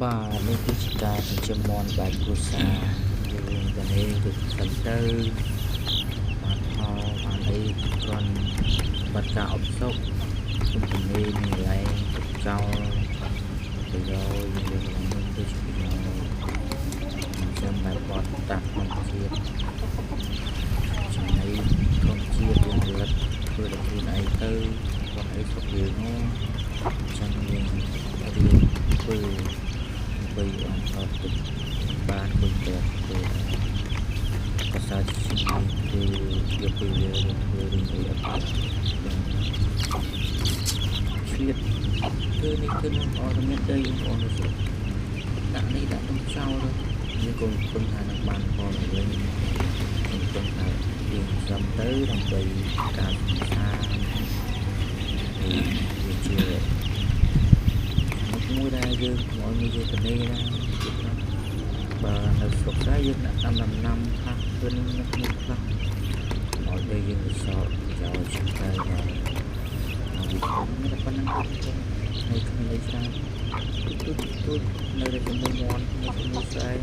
បាទនេះគឺជាការចិញ្ចឹមមាន់បែបគ្រួសារយើងទៅនេះទៅទៅបានផលបានអីគ្រាន់បាត់ការអបសុកជំនាញនេះឡើយចោលទៅយកយើងនឹងគឺជាចាំបែបបត់តាក់ក្នុងជាតិចំណៃក្នុងជាតិយើងផលិតធ្វើដល់ខ្លួនឯងទៅគាត់អីស្រុកយើងនោះចាំយើងរៀនធ្វើបីអង្គទៅបានគុំទៅធ្វើក៏សាជាគឺយកពីលើធ្វើរឿងអីអត់ឆ្លៀតគឺនេះគឺនឹងអត់មានដីបងប្អូនទៅដាក់នេះដាក់ក្នុងចោលយើងក៏គុំថានឹងបានផលវិញគុំថាយើងចាំទៅដើម្បីការศึกษาវាជាមួយដែលយើងមកនិយាយទៅនេះណាបើនៅស្រុកដែរយើងដាក់ដំណាំខ្លះគឺនឹងខ្លះមកទៅយើងសល់យកឆ្កែមកវិធីនេះតែប៉ុណ្ណឹងហើយគ្មានអីច្រើនទូនៅតែជាមួយមាន់ជាមួយស្អែក